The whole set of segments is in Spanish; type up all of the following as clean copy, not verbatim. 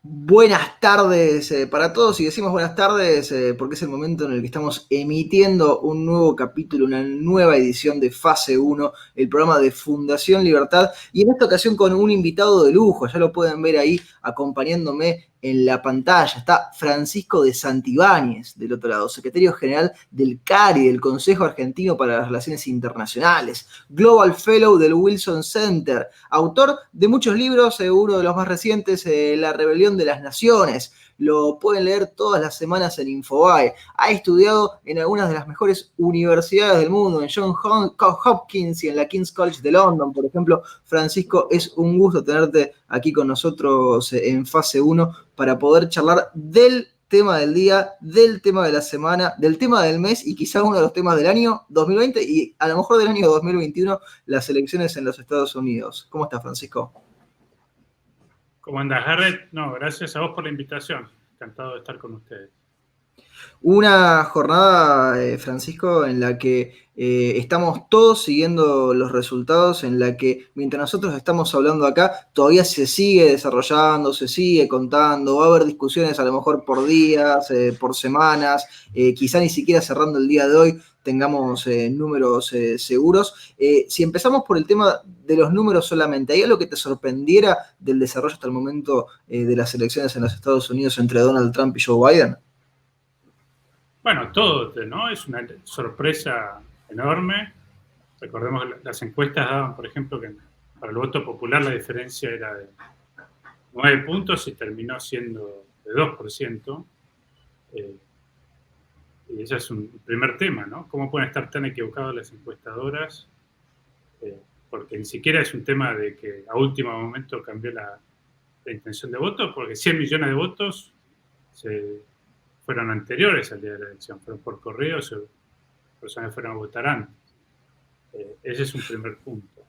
Buenas tardes para todos y decimos buenas tardes porque es el momento en el que estamos emitiendo un nuevo capítulo, una nueva edición de Fase 1, el programa de Fundación Libertad y en esta ocasión con un invitado de lujo, ya lo pueden ver ahí acompañándome en la pantalla, está Francisco de Santibáñez del otro lado, secretario general del CARI, del Consejo Argentino para las Relaciones Internacionales, Global Fellow del Wilson Center, autor de muchos libros, uno de los más recientes, La Rebelión de las Naciones. Lo pueden leer todas las semanas en Infobae. Ha estudiado en algunas de las mejores universidades del mundo, en Johns Hopkins y en la King's College de London, por ejemplo. Francisco, es un gusto tenerte aquí con nosotros en Fase 1 para poder charlar del tema del día, del tema de la semana, del tema del mes y quizá uno de los temas del año 2020 y a lo mejor del año 2021, las elecciones en los Estados Unidos. ¿Cómo estás, Francisco? ¿Cómo andas, Garrett? No, gracias a vos por la invitación. Encantado de estar con ustedes. Una jornada, Francisco, en la que estamos todos siguiendo los resultados, en la que mientras nosotros estamos hablando acá, todavía se sigue desarrollando, se sigue contando, va a haber discusiones a lo mejor por días, por semanas, quizá ni siquiera cerrando el día de hoy tengamos números seguros. Si empezamos por el tema de los números solamente, ¿hay algo que te sorprendiera del desarrollo hasta el momento de las elecciones en los Estados Unidos entre Donald Trump y Joe Biden? Bueno, todo, ¿no? Es una sorpresa enorme. Recordemos que las encuestas daban, por ejemplo, que para el voto popular la diferencia era de 9 puntos y terminó siendo de 2%. Y ese es un primer tema, ¿no? ¿Cómo pueden estar tan equivocadas las encuestadoras? Porque ni siquiera es un tema de que a último momento cambió la intención de voto, porque 100 millones de votos fueron anteriores al día de la elección, fueron por correo, personas fueron a votar antes. Ese es un primer punto.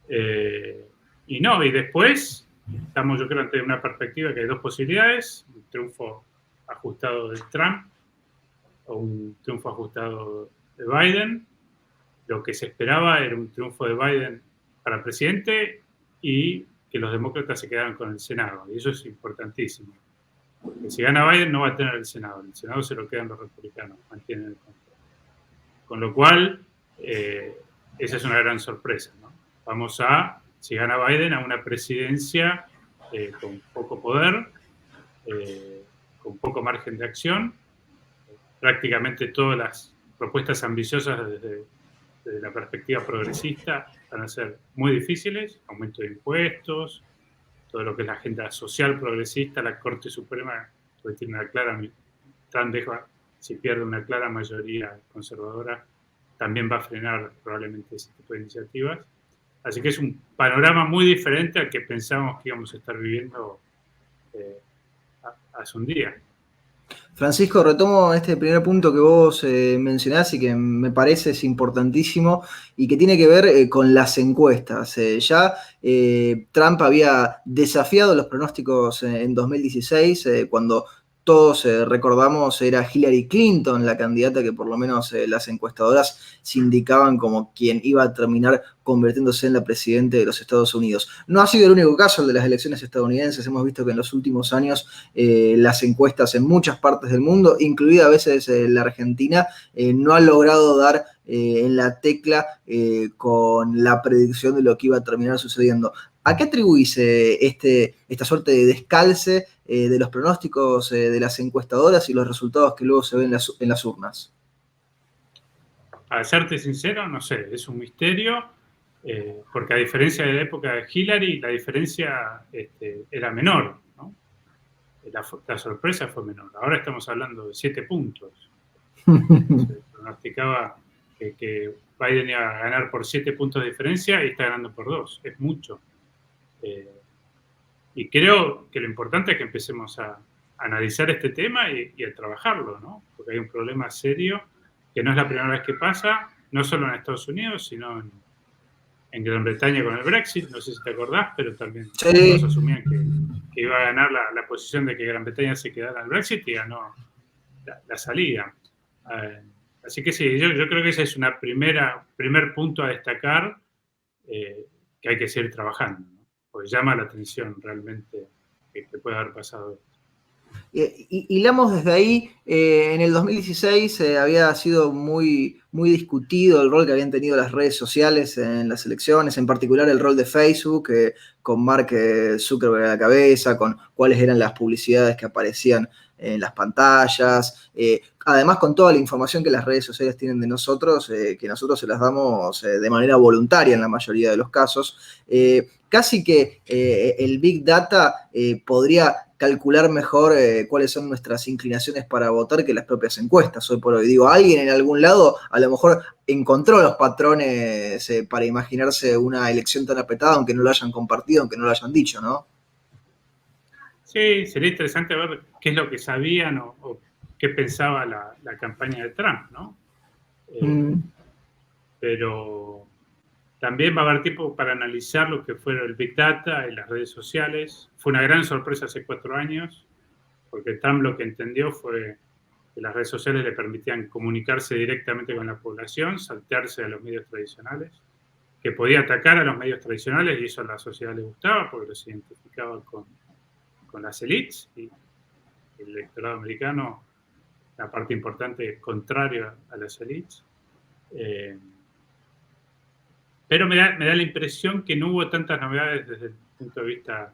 Y después estamos, yo creo, ante una perspectiva que hay dos posibilidades: un triunfo ajustado de Trump o un triunfo ajustado de Biden. Lo que se esperaba era un triunfo de Biden para presidente y que los demócratas se quedaran con el Senado, y eso es importantísimo. Porque si gana Biden no va a tener el Senado se lo quedan los republicanos, mantienen el control. Con lo cual, esa es una gran sorpresa, ¿no? Vamos si gana Biden, a una presidencia con poco poder, con poco margen de acción. Prácticamente todas las propuestas ambiciosas desde la perspectiva progresista van a ser muy difíciles: aumento de impuestos, todo lo que es la agenda social progresista, la Corte Suprema, que tiene una clara, si pierde una clara mayoría conservadora, también va a frenar probablemente ese tipo de iniciativas. Así que es un panorama muy diferente al que pensábamos que íbamos a estar viviendo hace un día. Francisco, retomo este primer punto que vos mencionás y que me parece es importantísimo y que tiene que ver con las encuestas. Trump había desafiado los pronósticos en 2016, cuando todos recordamos era Hillary Clinton la candidata que por lo menos las encuestadoras se indicaban como quien iba a terminar convirtiéndose en la presidenta de los Estados Unidos. No ha sido el único caso el de las elecciones estadounidenses. Hemos visto que en los últimos años las encuestas en muchas partes del mundo, incluida a veces la Argentina, no han logrado dar en la tecla con la predicción de lo que iba a terminar sucediendo. ¿A qué atribuís esta suerte de descalce de los pronósticos de las encuestadoras y los resultados que luego se ven en las urnas? Para serte sincero, no sé, es un misterio, porque a diferencia de la época de Hillary, la diferencia era menor, ¿no? La sorpresa fue menor. Ahora estamos hablando de 7 puntos. Se pronosticaba que Biden iba a ganar por 7 puntos de diferencia y está ganando por 2. Es mucho. Y creo que lo importante es que empecemos a analizar este tema y a trabajarlo, ¿no? Porque hay un problema serio que no es la primera vez que pasa, no solo en Estados Unidos, sino en Gran Bretaña con el Brexit. No sé si te acordás, pero también todos asumían que iba a ganar la posición de que Gran Bretaña se quedara en el Brexit y ganó la salida. Así que sí, yo creo que ese es un primer punto a destacar, que hay que seguir trabajando, ¿no? Porque llama la atención realmente que que puede haber pasado. Hilamos desde ahí, en el 2016 había sido muy, muy discutido el rol que habían tenido las redes sociales en las elecciones, en particular el rol de Facebook, con Mark Zuckerberg a la cabeza, con cuáles eran las publicidades que aparecían en las pantallas, además con toda la información que las redes sociales tienen de nosotros, que nosotros se las damos de manera voluntaria en la mayoría de los casos. Casi que el Big Data podría calcular mejor cuáles son nuestras inclinaciones para votar que las propias encuestas hoy por hoy. Digo, alguien en algún lado a lo mejor encontró los patrones para imaginarse una elección tan apretada, aunque no lo hayan compartido, aunque no lo hayan dicho, ¿no? Sí, sería interesante ver qué es lo que sabían o qué pensaba la campaña de Trump, ¿no? Pero también va a haber tiempo para analizar lo que fueron el Big Data y las redes sociales. Fue una gran sorpresa hace 4 años, porque Trump lo que entendió fue que las redes sociales le permitían comunicarse directamente con la población, saltearse a los medios tradicionales, que podía atacar a los medios tradicionales y eso a la sociedad le gustaba porque los identificaba con las élites y el electorado americano, la parte importante es contraria a las élites. Pero me da la impresión que no hubo tantas novedades desde el punto de vista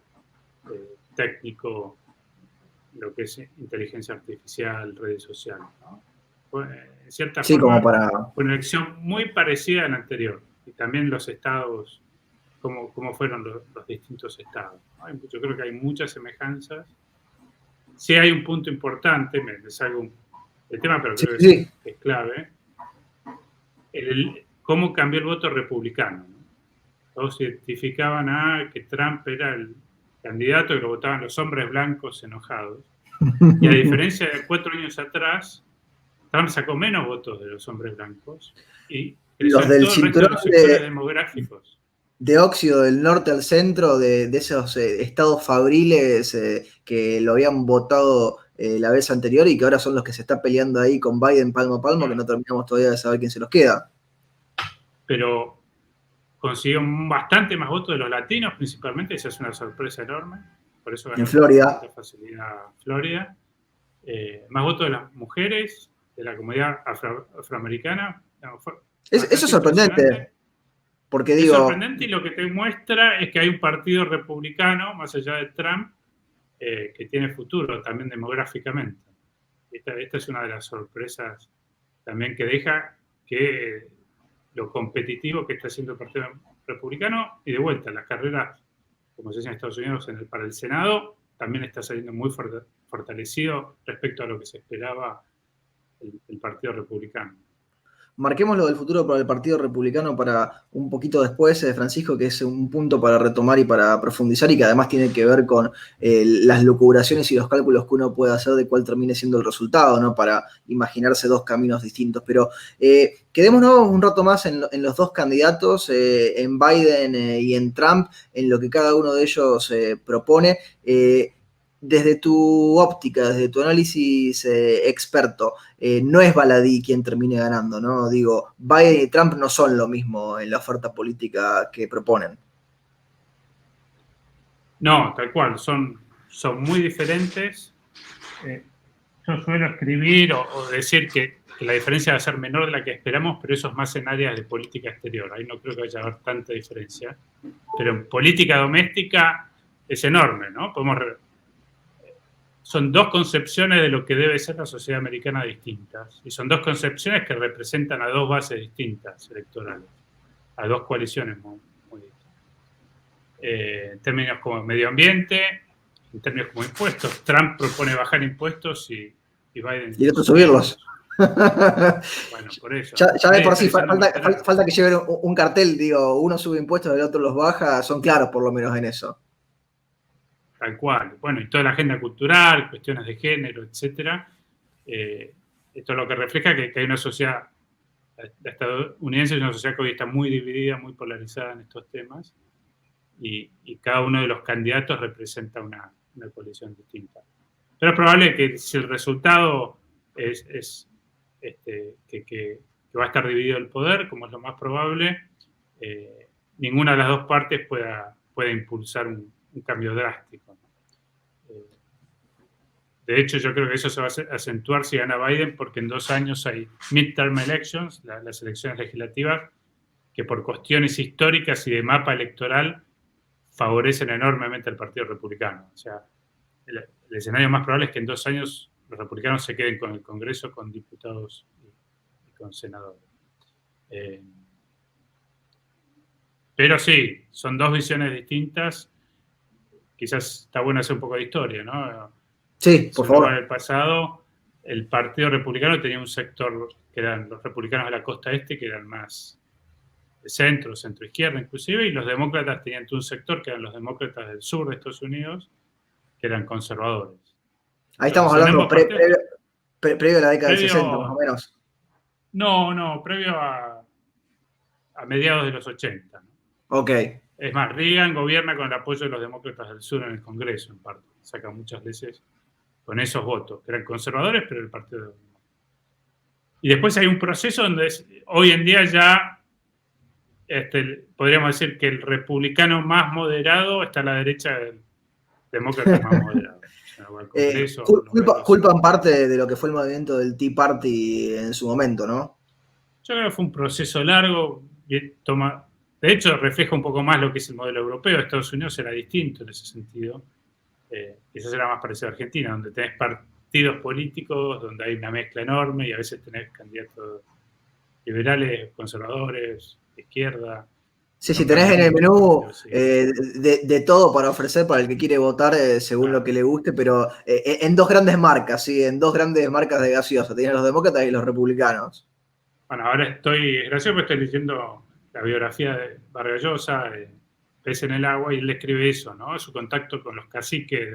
técnico, lo que es inteligencia artificial, redes sociales, ¿no? Fue, en cierta forma, fue una elección muy parecida a la anterior. Y también los estados, cómo fueron los distintos estados, ¿no? Yo creo que hay muchas semejanzas. Sí hay un punto importante, me salgo del tema, pero creo que es clave. Cómo cambió el voto republicano, ¿no? Todos identificaban que Trump era el candidato que lo votaban los hombres blancos enojados. Y a diferencia de 4 años atrás, Trump sacó menos votos de los hombres blancos y los del todo el resto de los sectores demográficos. De óxido del norte al centro, de esos estados fabriles que lo habían votado la vez anterior y que ahora son los que se está peleando ahí con Biden palmo a palmo, que no terminamos todavía de saber quién se los queda. Pero consiguió bastante más votos de los latinos, principalmente, esa es una sorpresa enorme. Por eso ganó en Florida. Con tanta facilidad Florida. Más votos de las mujeres, de la comunidad afroamericana. Eso es sorprendente. Porque digo, es sorprendente y lo que te muestra es que hay un partido republicano, más allá de Trump, que tiene futuro también demográficamente. Esta es una de las sorpresas también que deja que lo competitivo que está haciendo el Partido Republicano, y de vuelta, las carreras, como se dice en Estados Unidos, para el Senado, también está saliendo muy fortalecido respecto a lo que se esperaba el Partido Republicano. Marquemos lo del futuro para el Partido Republicano para un poquito después, Francisco, que es un punto para retomar y para profundizar y que además tiene que ver con las lucubraciones y los cálculos que uno puede hacer de cuál termine siendo el resultado, ¿no? Para imaginarse 2 caminos distintos. Pero quedémonos un rato más en los 2 candidatos, en Biden y en Trump, en lo que cada uno de ellos propone. Desde tu óptica, desde tu análisis experto, no es baladí quien termine ganando, ¿no? Digo, Biden y Trump no son lo mismo en la oferta política que proponen. No, tal cual, son muy diferentes. Yo suelo escribir o decir que la diferencia va a ser menor de la que esperamos, pero eso es más en áreas de política exterior. Ahí no creo que vaya a haber tanta diferencia. Pero en política doméstica es enorme, ¿no? Son 2 concepciones de lo que debe ser la sociedad americana distintas. Y son 2 concepciones que representan a 2 bases distintas electorales, a 2 coaliciones muy distintas. En términos como medio ambiente, en términos como impuestos. Trump propone bajar impuestos y Biden... Y el otro subirlos. Bueno, por eso. Ya de por sí, falta que lleven un cartel, digo, uno sube impuestos, el otro los baja, son claros por lo menos en eso. Tal cual. Bueno, y toda la agenda cultural, cuestiones de género, etcétera. Esto es lo que refleja que hay una sociedad, la estadounidense es una sociedad que hoy está muy dividida, muy polarizada en estos temas, y cada uno de los candidatos representa una coalición distinta. Pero es probable que si el resultado es que va a estar dividido el poder, como es lo más probable, ninguna de las 2 partes pueda impulsar un cambio drástico. De hecho, yo creo que eso se va a acentuar si gana Biden, porque en 2 años hay midterm elections, las elecciones legislativas, que por cuestiones históricas y de mapa electoral favorecen enormemente al Partido Republicano. O sea, el escenario más probable es que en 2 años los republicanos se queden con el Congreso, con diputados y con senadores. Pero sí, son 2 visiones distintas. Quizás está bueno hacer un poco de historia, ¿no? Sí, por Si uno va favor. en el pasado, el Partido Republicano tenía un sector que eran los republicanos de la costa este, que eran más de centro, centro-izquierda inclusive, y los demócratas tenían un sector que eran los demócratas del sur de Estados Unidos, que eran conservadores. Ahí estamos Entonces, en hablando ambos partidos, previo a la década del 60, más o previo, menos. no, previo a mediados de los 80. ¿no? Ok. Es más, Reagan gobierna con el apoyo de los demócratas del sur en el Congreso, en parte. Saca muchas veces con esos votos, que eran conservadores, pero el Partido Demócrata. Y después hay un proceso donde hoy en día ya podríamos decir que el republicano más moderado está a la derecha del demócrata más moderado. O sea, culpan parte de lo que fue el movimiento del Tea Party en su momento, ¿no? Yo creo que fue un proceso largo, de hecho refleja un poco más lo que es el modelo europeo. Estados Unidos era distinto en ese sentido. Quizás era más parecido a Argentina, donde tenés partidos políticos, donde hay una mezcla enorme y a veces tenés candidatos liberales, conservadores, de izquierda. Sí, si tenés en el menú de todo para ofrecer para el que quiere votar según lo que le guste, pero en 2 grandes marcas, sí, en 2 grandes marcas de gaseosa. Tienen los demócratas y los republicanos. Bueno, ahora es gracioso porque estoy leyendo la biografía de Vargas Llosa, Pez en el agua, y él escribe eso, ¿no? Su contacto con los caciques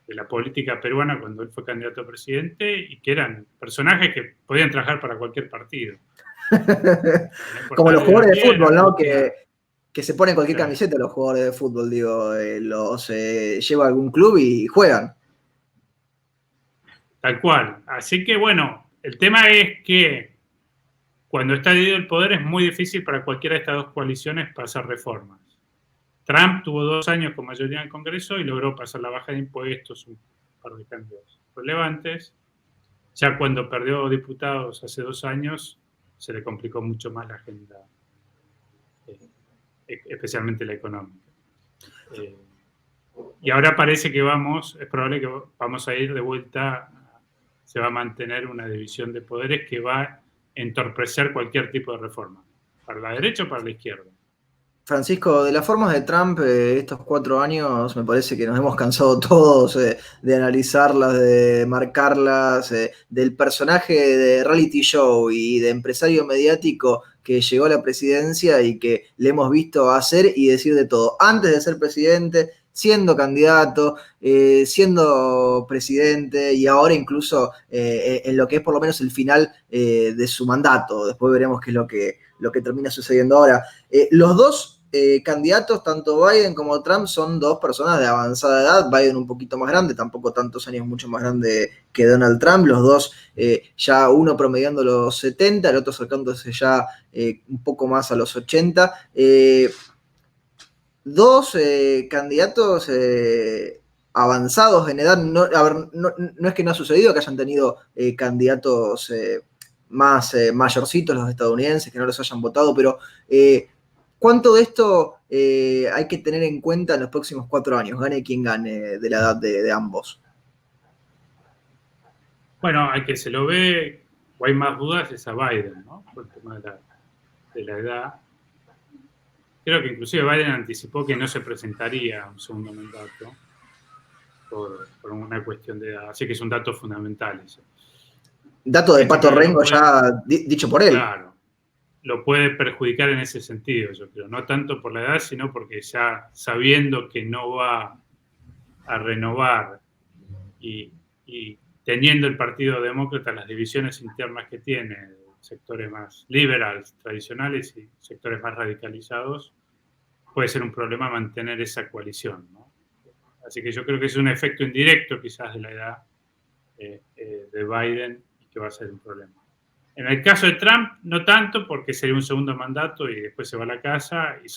de la política peruana cuando él fue candidato a presidente y que eran personajes que podían trabajar para cualquier partido. Como los jugadores de fútbol, ¿no? Que se ponen cualquier camiseta los jugadores de fútbol, digo, los lleva a algún club y juegan. Tal cual. Así que bueno, el tema es que cuando está dividido el poder es muy difícil para cualquiera de estas 2 coaliciones pasar reformas. Trump tuvo 2 años con mayoría en el Congreso y logró pasar la baja de impuestos, un par de cambios relevantes. Ya cuando perdió diputados hace 2 años, se le complicó mucho más la agenda, especialmente la económica. Y ahora parece que es probable que vamos a ir de vuelta, se va a mantener una división de poderes que va a entorpecer cualquier tipo de reforma, para la derecha o para la izquierda. Francisco, de las formas de Trump estos 4 años me parece que nos hemos cansado todos de analizarlas, de marcarlas, del personaje de reality show y de empresario mediático que llegó a la presidencia y que le hemos visto hacer y decir de todo. Antes de ser presidente, siendo candidato, siendo presidente y ahora incluso en lo que es por lo menos el final de su mandato. Después veremos qué es lo que termina sucediendo ahora. Los 2 candidatos, tanto Biden como Trump, son 2 personas de avanzada edad. Biden un poquito más grande, tampoco tantos años, mucho más grande que Donald Trump. Los 2 ya uno promediando los 70, el otro acercándose ya un poco más a los 80. 2 candidatos avanzados en edad. No es que no ha sucedido que hayan tenido candidatos más mayorcitos los estadounidenses, que no los hayan votado, pero ¿cuánto de esto hay que tener en cuenta en los próximos 4 años? Gane quien gane de la edad de ambos. Bueno, al que se lo ve, o hay más dudas, es a Biden, ¿no? Por el tema de la edad. Creo que inclusive Biden anticipó que no se presentaría a un segundo mandato por una cuestión de edad. Así que es un dato fundamental eso. Dato de Pato Rengo ya dicho por él. Claro, lo puede perjudicar en ese sentido, yo creo. No tanto por la edad, sino porque ya sabiendo que no va a renovar y teniendo el Partido Demócrata las divisiones internas que tiene, sectores más liberales, tradicionales y sectores más radicalizados, puede ser un problema mantener esa coalición, ¿no? Así que yo creo que es un efecto indirecto quizás de la edad de Biden y que va a ser un problema. En el caso de Trump, no tanto, porque sería un segundo mandato y después se va a la casa y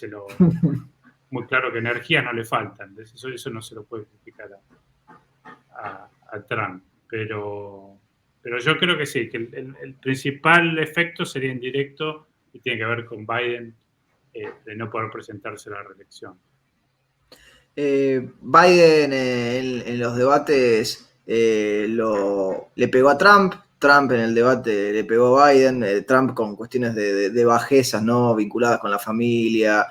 muy claro que energías no le faltan. Eso no se lo puede criticar a Trump. Pero yo creo que sí, que el principal efecto sería indirecto y tiene que ver con Biden de no poder presentarse a la reelección. Biden en los debates le pegó a Trump. Trump en el debate le pegó a Biden. Trump con cuestiones de bajezas, ¿no? Vinculadas con la familia,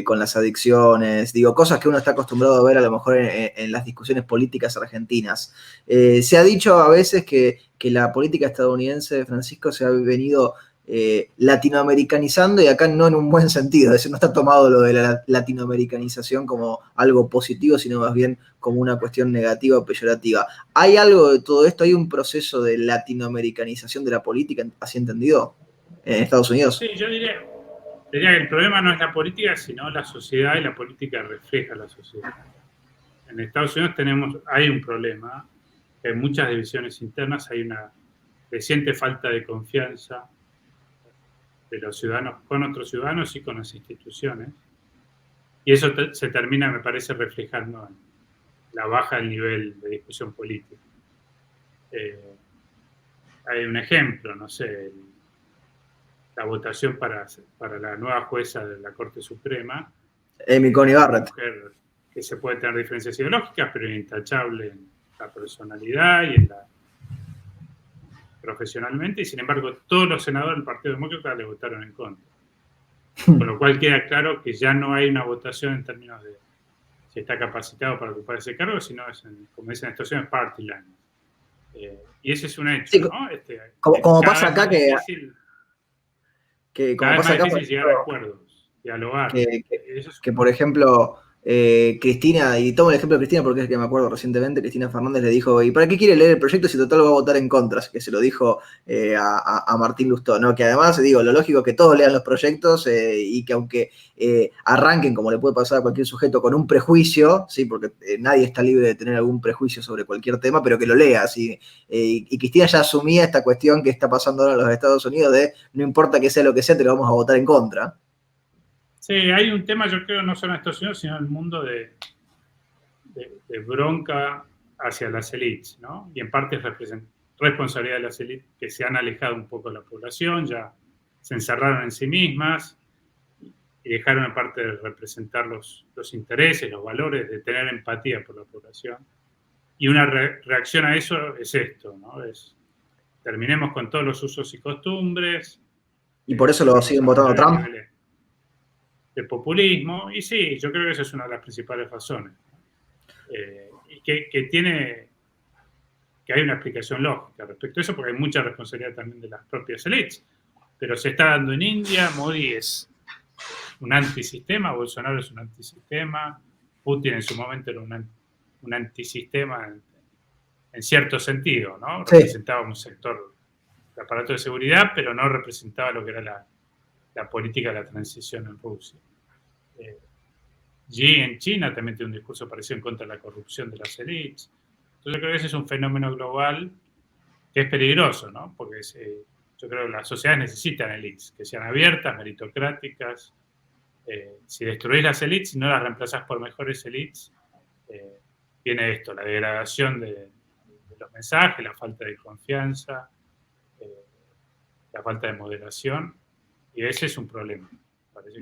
con las adicciones, digo, cosas que uno está acostumbrado a ver a lo mejor en las discusiones políticas argentinas. Se ha dicho a veces que la política estadounidense, Francisco, se ha venido latinoamericanizando, y acá no en un buen sentido, es decir, no está tomado lo de la latinoamericanización como algo positivo, sino más bien como una cuestión negativa o peyorativa. ¿Hay algo de todo esto? ¿Hay un proceso de latinoamericanización de la política, así entendido, en Estados Unidos? Sí, yo diría que el problema no es la política, sino la sociedad, y la política refleja la sociedad. En Estados Unidos hay un problema, hay muchas divisiones internas, hay una creciente falta de confianza de los ciudadanos con otros ciudadanos y con las instituciones. Y eso se termina, me parece, reflejando en la baja del nivel de discusión política. Hay un ejemplo, no sé, la votación para la nueva jueza de la Corte Suprema. Amy Coney Barrett. Una mujer que se puede tener diferencias ideológicas, pero intachable en la personalidad y en la profesionalmente, y sin embargo todos los senadores del Partido Demócrata le votaron en contra. Con lo cual queda claro que ya no hay una votación en términos de si está capacitado para ocupar ese cargo, sino es, como dicen en Estados Unidos, party line. Y ese es un hecho, sí, ¿no? Como pasa acá cada vez más difícil llegar a acuerdos, dialogar. Que por ejemplo, Cristina, y tomo el ejemplo de Cristina porque es el que me acuerdo recientemente, Cristina Fernández le dijo, ¿y para qué quiere leer el proyecto si total va a votar en contra? Que se lo dijo a Martín Lustó, ¿no? Que además, digo, lo lógico es que todos lean los proyectos y que aunque arranquen, como le puede pasar a cualquier sujeto, con un prejuicio, ¿sí? Porque nadie está libre de tener algún prejuicio sobre cualquier tema, pero que lo lea, ¿sí? Y Cristina ya asumía esta cuestión que está pasando ahora en los Estados Unidos de no importa que sea lo que sea, te lo vamos a votar en contra. Sí, hay un tema, yo creo, no solo en Estados Unidos, sino en el mundo de bronca hacia las élites, ¿no? Y en parte es responsabilidad de las élites que se han alejado un poco de la población, ya se encerraron en sí mismas y dejaron en parte de representar los intereses, los valores, de tener empatía por la población. Y una reacción a eso es esto, ¿no? Terminemos con todos los usos y costumbres. Y por eso lo siguen votando Trump. De populismo, y sí, yo creo que esa es una de las principales razones. Y que hay una explicación lógica respecto a eso, porque hay mucha responsabilidad también de las propias élites. Pero se está dando en India, Modi es un antisistema, Bolsonaro es un antisistema, Putin en su momento era un antisistema en cierto sentido, ¿no? Sí. Representaba un sector de aparato de seguridad, pero no representaba lo que era la política de la transición en Rusia. Xi en China también tiene un discurso parecido en contra de la corrupción de las élites. Entonces yo creo que ese es un fenómeno global que es peligroso, ¿no? Porque yo creo que las sociedades necesitan élites, que sean abiertas, meritocráticas. Si destruís las élites y no las reemplazás por mejores élites, viene esto, la degradación de los mensajes, la falta de confianza, la falta de moderación, y ese es un problema.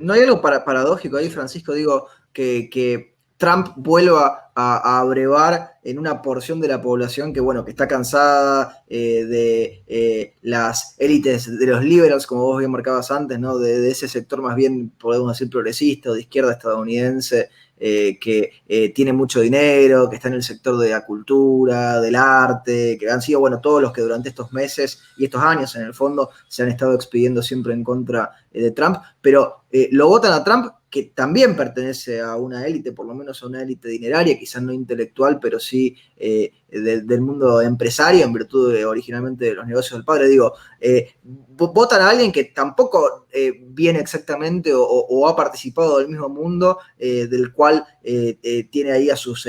¿No hay algo paradójico ahí, Francisco? Digo, que Trump vuelva a abrevar en una porción de la población que, bueno, que está cansada de las élites de los liberals, como vos bien marcabas antes, ¿no? De ese sector más bien, podemos decir, progresista o de izquierda estadounidense, que tiene mucho dinero, que está en el sector de la cultura, del arte, que han sido, bueno, todos los que durante estos meses y estos años, en el fondo, se han estado expidiendo siempre en contra de Trump, pero lo votan a Trump, que también pertenece a una élite, por lo menos a una élite dineraria, quizás no intelectual, pero sí del mundo empresario, en virtud originalmente de los negocios del padre. Digo, votan a alguien que tampoco viene exactamente o ha participado del mismo mundo del cual tiene ahí a sus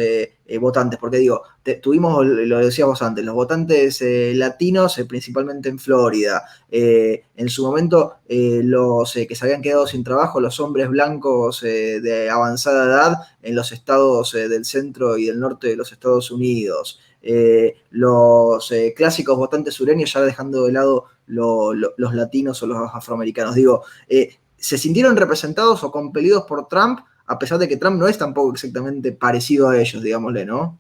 votantes, porque digo, tuvimos, lo decíamos antes, los votantes latinos, principalmente en Florida, en su momento los que se habían quedado sin trabajo, los hombres blancos de avanzada edad en los estados del centro y del norte de los Estados Unidos, los clásicos votantes sureños, ya dejando de lado los latinos o los afroamericanos. Digo, ¿se sintieron representados o compelidos por Trump, a pesar de que Trump no es tampoco exactamente parecido a ellos, digámosle, ¿no?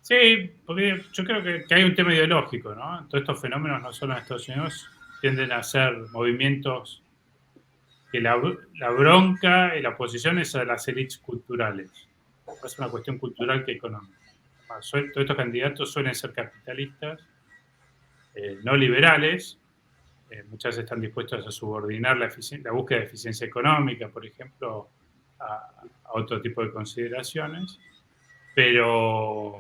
Sí, porque yo creo que hay un tema ideológico, ¿no? Todos estos fenómenos, no solo en Estados Unidos, tienden a ser movimientos que la bronca y la oposición es a las élites culturales. Es una cuestión cultural que económica. Todos estos candidatos suelen ser capitalistas, no liberales. Muchas veces están dispuestos a subordinar la búsqueda de eficiencia económica, por ejemplo, a otro tipo de consideraciones. Pero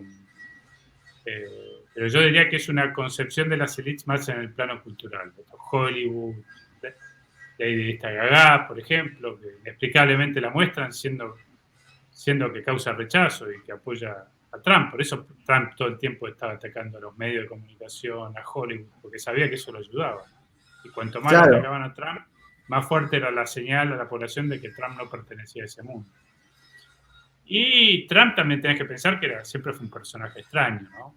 yo diría que es una concepción de las élites más en el plano cultural. Hollywood, Lady Gaga, por ejemplo, que inexplicablemente la muestran siendo que causa rechazo y que apoya a Trump. Por eso Trump todo el tiempo estaba atacando a los medios de comunicación, a Hollywood, porque sabía que eso lo ayudaba. Y cuanto más Claro. atacaban a Trump, más fuerte era la señal a la población de que Trump no pertenecía a ese mundo. Y Trump también tenés que pensar que siempre fue un personaje extraño, ¿no?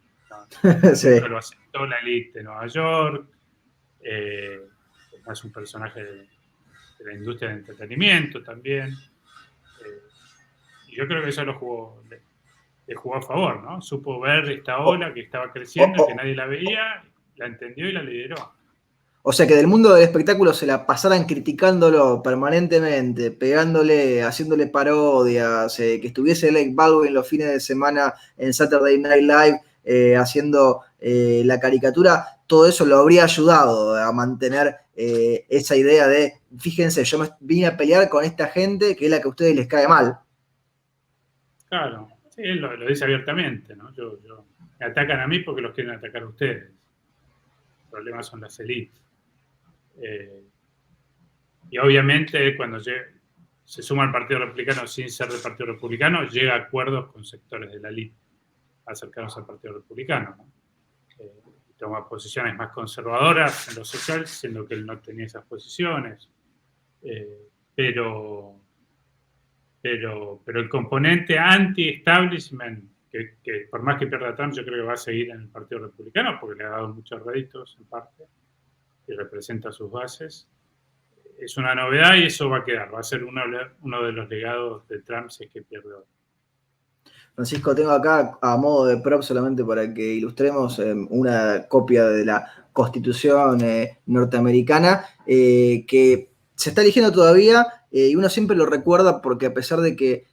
Sí. Lo aceptó la élite de Nueva York, es más un personaje de la industria del entretenimiento también. Y yo creo que eso le jugó a favor, ¿no? Supo ver esta ola que estaba creciendo, que nadie la veía, la entendió y la lideró. O sea, que del mundo del espectáculo se la pasaran criticándolo permanentemente, pegándole, haciéndole parodias, que estuviese Alec Baldwin los fines de semana en Saturday Night Live haciendo la caricatura, todo eso lo habría ayudado a mantener esa idea de, fíjense, yo me vine a pelear con esta gente que es la que a ustedes les cae mal. Claro, sí, él lo dice abiertamente, ¿no? Me atacan a mí porque los quieren atacar a ustedes. El problema son las élites. Y obviamente cuando se suma al Partido Republicano sin ser del Partido Republicano, llega a acuerdos con sectores de la élite acercados al Partido Republicano, ¿no? Toma posiciones más conservadoras en lo social, siendo que él no tenía esas posiciones. Pero el componente anti-establishment, que por más que pierda Trump, yo creo que va a seguir en el Partido Republicano, porque le ha dado muchos réditos en parte, y representa sus bases, es una novedad y eso va a quedar, va a ser uno de los legados de Trump si es que pierde hoy. Francisco, tengo acá a modo de prop solamente para que ilustremos una copia de la Constitución norteamericana que se está eligiendo todavía y uno siempre lo recuerda porque a pesar de que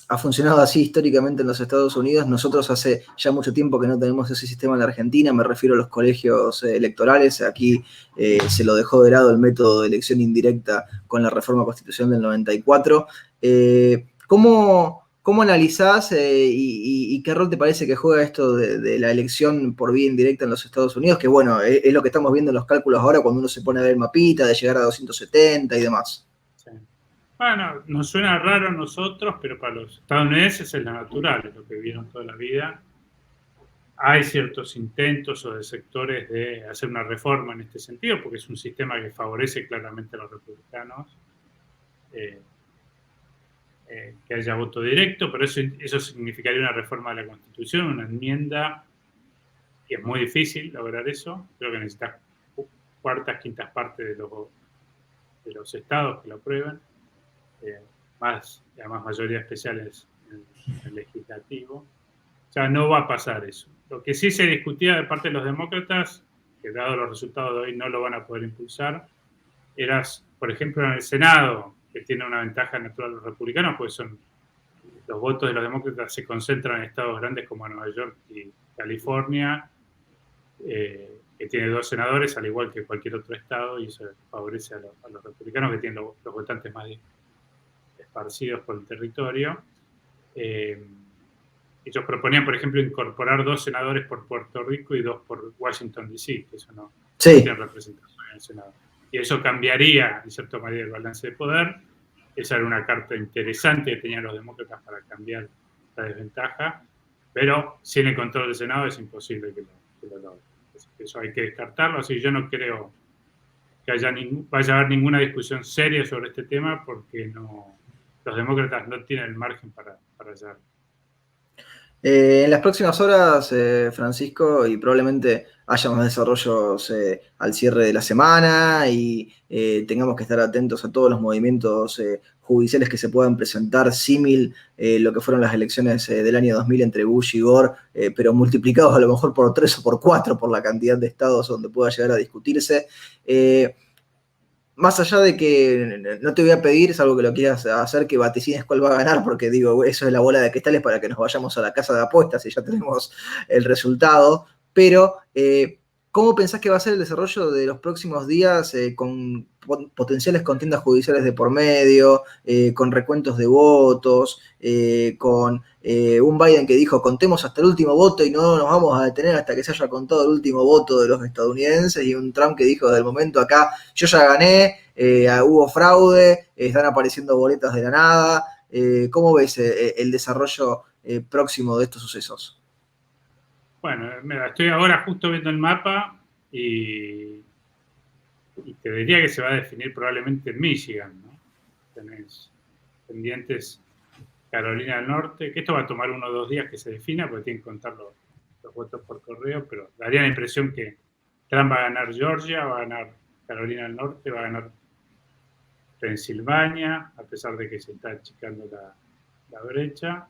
ha funcionado así históricamente en los Estados Unidos, nosotros hace ya mucho tiempo que no tenemos ese sistema en la Argentina, me refiero a los colegios electorales, aquí se lo dejó de lado el método de elección indirecta con la reforma constitucional del 94. ¿Cómo analizás y qué rol te parece que juega esto de la elección por vía indirecta en los Estados Unidos? Que bueno, es lo que estamos viendo en los cálculos ahora cuando uno se pone a ver el mapita de llegar a 270 y demás. Sí. Bueno, nos suena raro a nosotros, pero para los estadounidenses es la natural, es lo que vieron toda la vida. Hay ciertos intentos o de sectores de hacer una reforma en este sentido, porque es un sistema que favorece claramente a los republicanos. Que haya voto directo, pero eso significaría una reforma de la Constitución, una enmienda, y es muy difícil lograr eso. Creo que necesitas cuartas, quintas partes de los estados que lo aprueben, además mayoría especiales en el legislativo. O sea, no va a pasar eso. Lo que sí se discutía de parte de los demócratas, que dado los resultados de hoy no lo van a poder impulsar, era, por ejemplo, en el Senado, que tiene una ventaja natural los republicanos, pues los votos de los demócratas se concentran en estados grandes como Nueva York y California, que tiene 2 senadores, al igual que cualquier otro estado, y eso favorece a los republicanos que tienen los votantes más esparcidos por el territorio. Ellos proponían, por ejemplo, incorporar 2 senadores por Puerto Rico y 2 por Washington, D.C., que eso no tiene representación en el Senado. Y eso cambiaría, en cierta manera, el balance de poder. Esa era una carta interesante que tenían los demócratas para cambiar la desventaja, pero sin el control del Senado es imposible que lo logren. Eso hay que descartarlo, así que yo no creo que vaya a haber ninguna discusión seria sobre este tema porque los demócratas no tienen el margen para hallarlo. En las próximas horas, Francisco, y probablemente haya más desarrollos al cierre de la semana y tengamos que estar atentos a todos los movimientos judiciales que se puedan presentar, símil lo que fueron las elecciones del año 2000 entre Bush y Gore, pero multiplicados a lo mejor por 3 o por 4 por la cantidad de estados donde pueda llegar a discutirse. Más allá de que no te voy a pedir, salvo que lo quieras hacer, que vaticines cuál va a ganar, porque digo, eso es la bola de cristales para que nos vayamos a la casa de apuestas y ya tenemos el resultado. Pero, ¿cómo pensás que va a ser el desarrollo de los próximos días con potenciales contiendas judiciales de por medio, con recuentos de votos, con un Biden que dijo contemos hasta el último voto y no nos vamos a detener hasta que se haya contado el último voto de los estadounidenses, y un Trump que dijo del momento acá yo ya gané, hubo fraude, están apareciendo boletas de la nada? ¿Cómo ves el desarrollo próximo de estos sucesos? Bueno, mira, estoy ahora justo viendo el mapa y te diría que se va a definir probablemente en Michigan, ¿no? Tenés pendientes Carolina del Norte, que esto va a tomar 1 o 2 días que se defina, porque tienen que contar los votos por correo, pero daría la impresión que Trump va a ganar Georgia, va a ganar Carolina del Norte, va a ganar Pensilvania, a pesar de que se está achicando la brecha.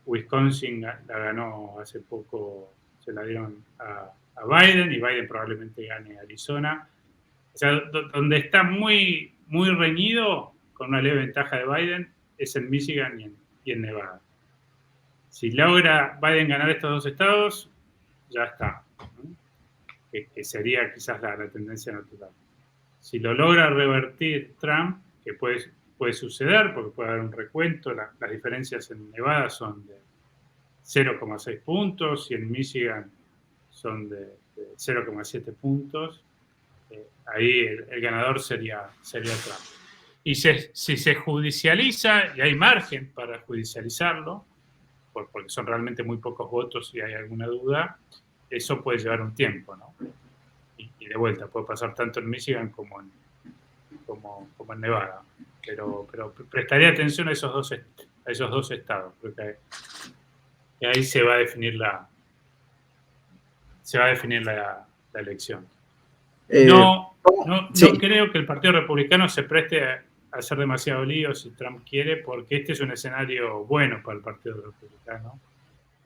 Wisconsin la ganó hace poco, se la dieron a Biden, y Biden probablemente gane Arizona. O sea, donde está muy, muy reñido, con una leve ventaja de Biden, es en Michigan y en Nevada. Si logra Biden ganar estos 2 estados, ya está, ¿no? Que sería quizás la tendencia natural. Si lo logra revertir Trump, que puede suceder, porque puede haber un recuento, las diferencias en Nevada son de 0,6 puntos y en Michigan son de 0,7 puntos. Ahí el ganador sería Trump. Y si se judicializa, y hay margen para judicializarlo, porque son realmente muy pocos votos y hay alguna duda, eso puede llevar un tiempo, ¿no? Y de vuelta, puede pasar tanto en Michigan como en Nevada. Pero prestaría atención a esos dos estados, porque ahí se va a definir la elección. No Sí. creo que el Partido Republicano se preste a hacer demasiado lío si Trump quiere, porque este es un escenario bueno para el Partido Republicano.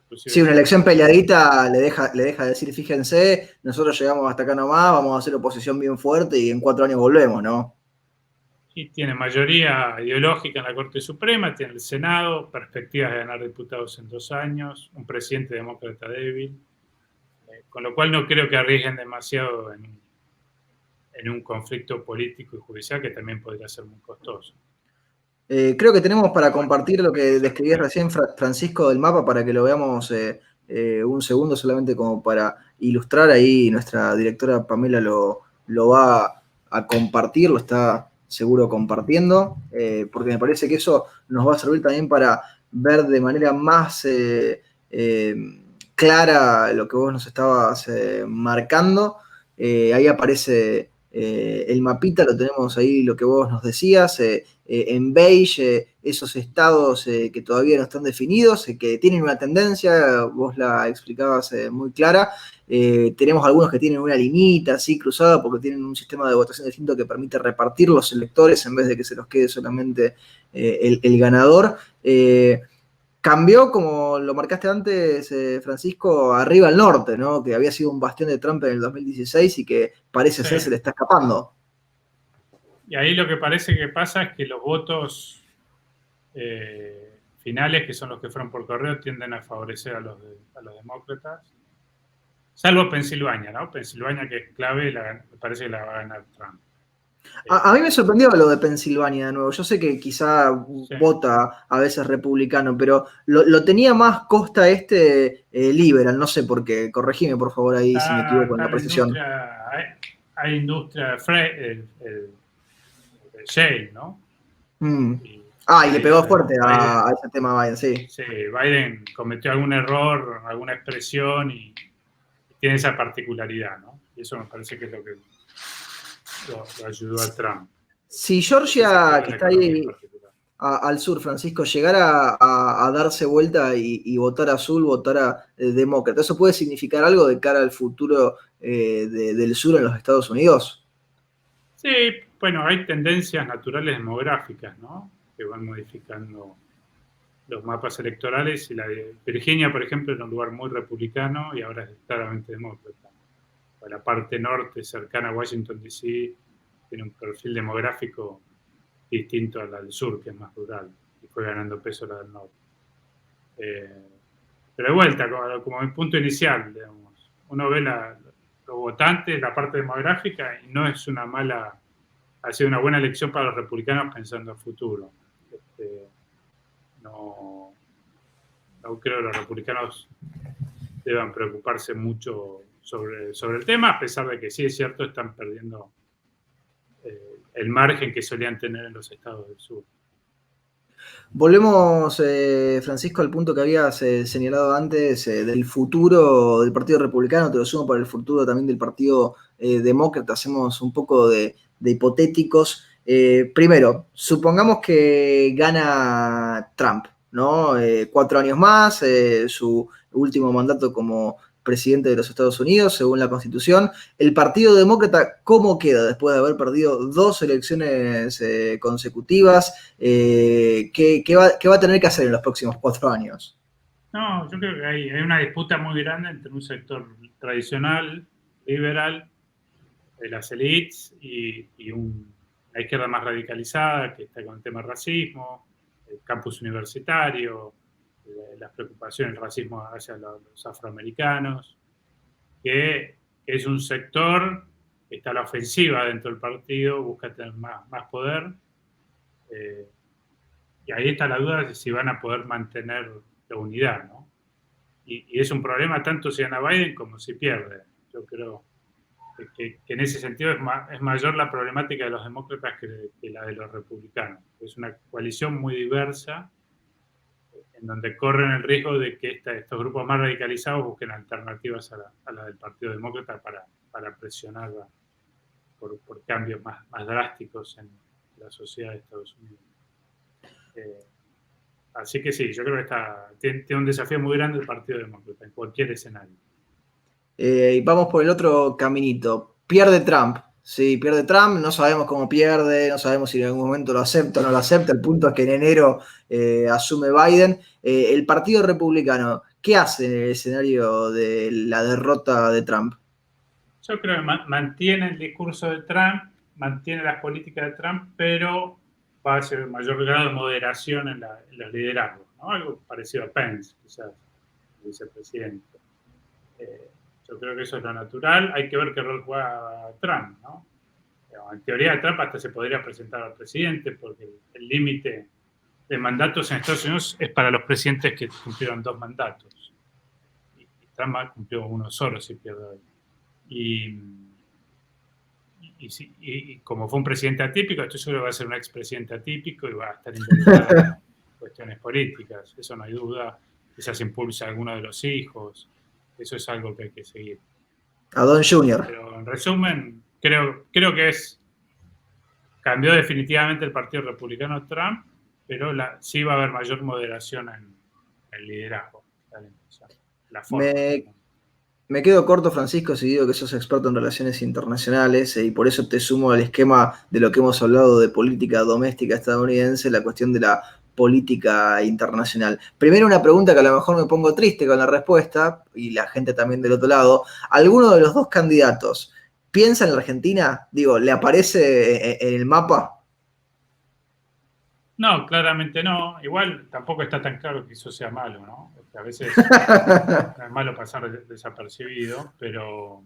Inclusive, Sí, una elección peleadita le deja decir, fíjense, nosotros llegamos hasta acá nomás, vamos a hacer oposición bien fuerte y en 4 años volvemos, ¿no? y tiene mayoría ideológica en la Corte Suprema, tiene el Senado, perspectivas de ganar diputados en 2 años, un presidente demócrata débil, con lo cual no creo que arriesguen demasiado en un conflicto político y judicial que también podría ser muy costoso. Creo que tenemos para compartir lo que describías recién, Francisco, del mapa, para que lo veamos un segundo, solamente como para ilustrar. Ahí nuestra directora Pamela lo va a compartir, lo está seguro compartiendo, porque me parece que eso nos va a servir también para ver de manera más clara lo que vos nos estabas marcando. Ahí aparece el mapita, lo tenemos ahí, lo que vos nos decías, en beige, esos estados que todavía no están definidos, que tienen una tendencia, vos la explicabas muy clara. Tenemos algunos que tienen una linita así cruzada porque tienen un sistema de votación distinto que permite repartir los electores en vez de que se los quede solamente el ganador. Cambió, como lo marcaste antes, Francisco, arriba al norte, ¿no? Que había sido un bastión de Trump en el 2016 y que parece ser se le está escapando. Y ahí lo que parece que pasa es que los votos finales, que son los que fueron por correo, tienden a favorecer a los demócratas, salvo Pensilvania, ¿no? Pensilvania, que es clave, me parece que la va a ganar Trump. A mí me sorprendió lo de Pensilvania de nuevo. Yo sé que quizá vota a veces republicano, pero lo tenía más costa liberal. No sé por qué. Corregime, por favor, ahí si me equivoco en la precisión. Hay industria el shale, ¿no? Y le pegó fuerte a ese tema Biden, sí. Sí, Biden cometió algún error, alguna expresión y tiene esa particularidad, ¿no? Y eso me parece que es lo que lo ayudó a Trump. Si Georgia, que está ahí al sur, Francisco, llegara a darse vuelta y votar azul, votar a demócrata, ¿eso puede significar algo de cara al futuro del sur en los Estados Unidos? Sí, bueno, hay tendencias naturales demográficas, ¿no? Que van modificando los mapas electorales, y la de Virginia, por ejemplo, era un lugar muy republicano y ahora es claramente demócrata. La parte norte, cercana a Washington, D.C., tiene un perfil demográfico distinto a la del sur, que es más rural, y fue ganando peso la del norte. Pero de vuelta, como mi punto inicial, digamos, uno ve los votantes, la parte demográfica, y no es una mala, ha sido una buena elección para los republicanos pensando a futuro. No, no creo que los republicanos deban preocuparse mucho sobre el tema, a pesar de que sí es cierto, están perdiendo el margen que solían tener en los estados del sur. Volvemos, Francisco, al punto que habías señalado antes del futuro del Partido Republicano, te lo sumo para el futuro también del Partido Demócrata, hacemos un poco de hipotéticos. Primero, supongamos que gana Trump, ¿no? 4 años más, su último mandato como presidente de los Estados Unidos, según la Constitución. El Partido Demócrata, ¿cómo queda después de haber perdido 2 elecciones consecutivas? ¿Qué va a tener que hacer en los próximos 4 años? No, yo creo que hay una disputa muy grande entre un sector tradicional, liberal, de las élites, y la izquierda más radicalizada, que está con el tema del racismo, el campus universitario, las preocupaciones del racismo hacia los afroamericanos, que es un sector que está a la ofensiva dentro del partido, busca tener más poder. Y ahí está la duda de si van a poder mantener la unidad, ¿no? Y es un problema tanto si gana Biden como si pierde. Yo creo que en ese sentido es mayor la problemática de los demócratas que la de los republicanos. Es una coalición muy diversa, en donde corren el riesgo de que estos grupos más radicalizados busquen alternativas a la del Partido Demócrata para presionarla por cambios más drásticos en la sociedad de Estados Unidos. Así que sí, yo creo que tiene un desafío muy grande el Partido Demócrata en cualquier escenario. Y vamos por el otro caminito. Pierde Trump. Sí, pierde Trump, no sabemos cómo pierde, no sabemos si en algún momento lo acepta o no lo acepta. El punto es que en enero asume Biden. El Partido Republicano, ¿qué hace en el escenario de la derrota de Trump? Yo creo que mantiene el discurso de Trump, mantiene las políticas de Trump, pero va a hacer mayor grado de moderación en los liderazgos, ¿no? Algo parecido a Pence, quizás, el vicepresidente. Yo creo que eso es lo natural. Hay que ver qué rol juega Trump, ¿no? En teoría, Trump hasta se podría presentar al presidente, porque el límite de mandatos en Estados Unidos es para los presidentes que cumplieron 2 mandatos. Y Trump cumplió uno solo, si pierde hoy. Y como fue un presidente atípico, estoy seguro que va a ser un expresidente atípico y va a estar involucrado en cuestiones políticas, eso no hay duda. Quizás impulsa a alguno de los hijos, eso es algo que hay que seguir. A Don Jr. Pero en resumen, creo que cambió definitivamente el Partido Republicano Trump, pero sí va a haber mayor moderación en el liderazgo, la forma. Me quedo corto, Francisco, si digo que sos experto en relaciones internacionales y por eso te sumo al esquema de lo que hemos hablado de política doméstica estadounidense, la cuestión de la política internacional. Primero una pregunta que a lo mejor me pongo triste con la respuesta, y la gente también del otro lado. ¿Alguno de los 2 candidatos piensa en la Argentina? Digo, ¿le aparece en el mapa? No, claramente no. Igual tampoco está tan claro que eso sea malo, ¿no? Porque a veces es malo pasar desapercibido, pero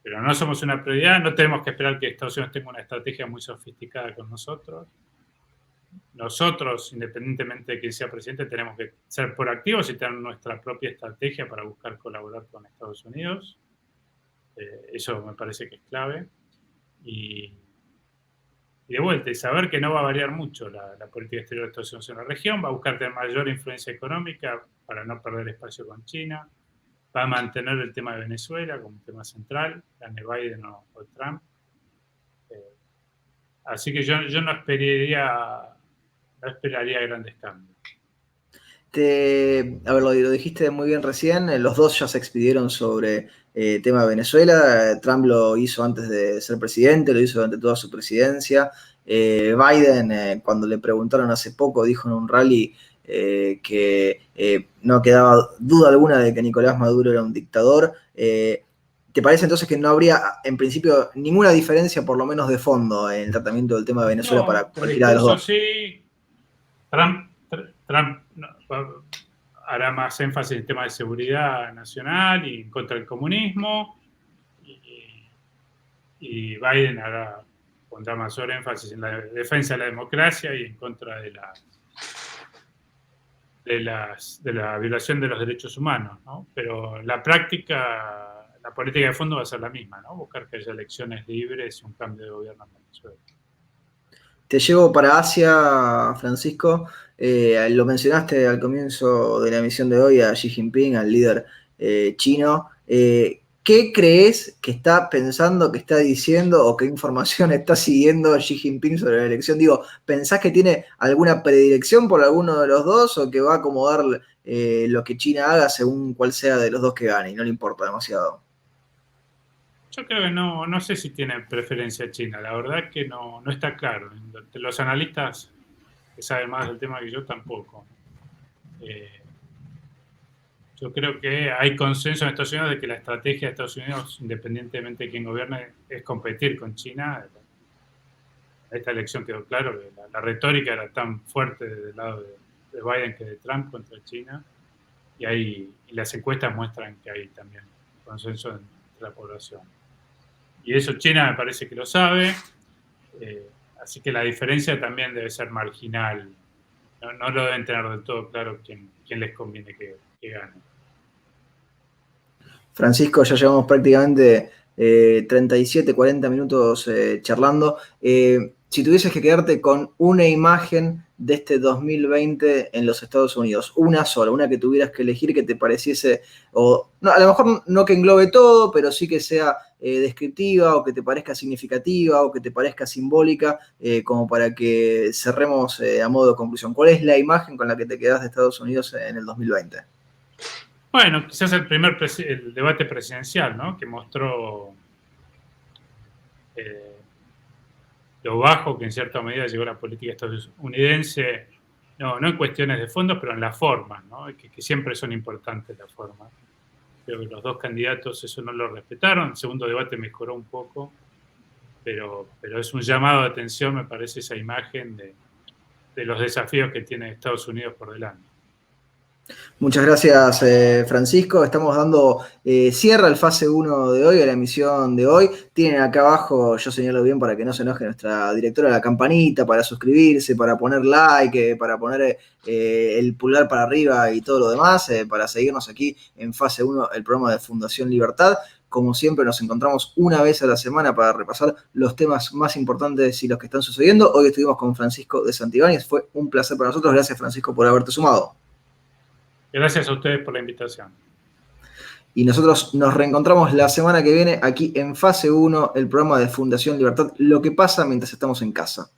no somos una prioridad. No tenemos que esperar que Estados Unidos tenga una estrategia muy sofisticada con nosotros. Nosotros, independientemente de quién sea presidente, tenemos que ser proactivos y tener nuestra propia estrategia para buscar colaborar con Estados Unidos. Eso me parece que es clave. Y de vuelta, y saber que no va a variar mucho la política exterior de Estados Unidos en la región, va a buscar tener mayor influencia económica para no perder espacio con China, va a mantener el tema de Venezuela como un tema central, gane Biden o Trump. Así que yo no esperaría no esperaría grandes cambios. A ver, lo dijiste muy bien recién, los dos ya se expidieron sobre el tema de Venezuela. Trump lo hizo antes de ser presidente, lo hizo durante toda su presidencia. Biden, cuando le preguntaron hace poco, dijo en un rally que no quedaba duda alguna de que Nicolás Maduro era un dictador. ¿Te parece entonces que no habría, en principio, ninguna diferencia, por lo menos de fondo, en el tratamiento del tema de Venezuela para No, el cualquiera de los discurso dos? sí. Trump hará más énfasis en el tema de seguridad nacional y en contra del comunismo, y Biden pondrá mayor énfasis en la defensa de la democracia y en contra de la violación de los derechos humanos, ¿no? Pero la práctica, la política de fondo va a ser la misma, ¿no? Buscar que haya elecciones libres y un cambio de gobierno en Venezuela. Te llevo para Asia, Francisco. Lo mencionaste al comienzo de la emisión de hoy a Xi Jinping, al líder chino. ¿Qué crees que está pensando, que está diciendo o qué información está siguiendo Xi Jinping sobre la elección? Digo, ¿pensás que tiene alguna predilección por alguno de los dos o que va a acomodar lo que China haga según cuál sea de los dos que gane y no le importa demasiado? Yo creo que no sé si tiene preferencia China, la verdad que no está claro. Los analistas que saben más del tema que yo tampoco. Yo creo que hay consenso en Estados Unidos de que la estrategia de Estados Unidos, independientemente de quién gobierne, es competir con China. Esta elección quedó claro que la retórica era tan fuerte del lado de Biden que de Trump contra China, y las encuestas muestran que hay también consenso entre la población. Y eso China me parece que lo sabe, así que la diferencia también debe ser marginal. No lo deben tener del todo claro quién les conviene que gane. Francisco, ya llevamos prácticamente 37, 40 minutos charlando. Si tuvieses que quedarte con una imagen de este 2020 en los Estados Unidos, una sola, una que tuvieras que elegir que te pareciese, o no, a lo mejor no que englobe todo, pero sí que sea descriptiva o que te parezca significativa o que te parezca simbólica, como para que cerremos a modo de conclusión. ¿Cuál es la imagen con la que te quedás de Estados Unidos en el 2020? Bueno, quizás el debate presidencial, ¿no? Que mostró lo bajo que en cierta medida llegó la política estadounidense, no en cuestiones de fondos, pero en las formas, ¿no? Que siempre son importantes las formas. Creo que los dos candidatos eso no lo respetaron. El segundo debate mejoró un poco, pero es un llamado de atención, me parece, esa imagen de los desafíos que tiene Estados Unidos por delante. Muchas gracias, Francisco. Estamos dando cierre al fase 1 de hoy, a la emisión de hoy. Tienen acá abajo, yo señalo bien para que no se enoje nuestra directora, la campanita para suscribirse, para poner like, para poner el pulgar para arriba y todo lo demás, para seguirnos aquí en fase 1, el programa de Fundación Libertad. Como siempre, nos encontramos una vez a la semana para repasar los temas más importantes y los que están sucediendo. Hoy estuvimos con Francisco de Santibáñez. Fue un placer para nosotros. Gracias, Francisco, por haberte sumado. Gracias a ustedes por la invitación. Y nosotros nos reencontramos la semana que viene aquí en Fase 1, el programa de Fundación Libertad, lo que pasa mientras estamos en casa.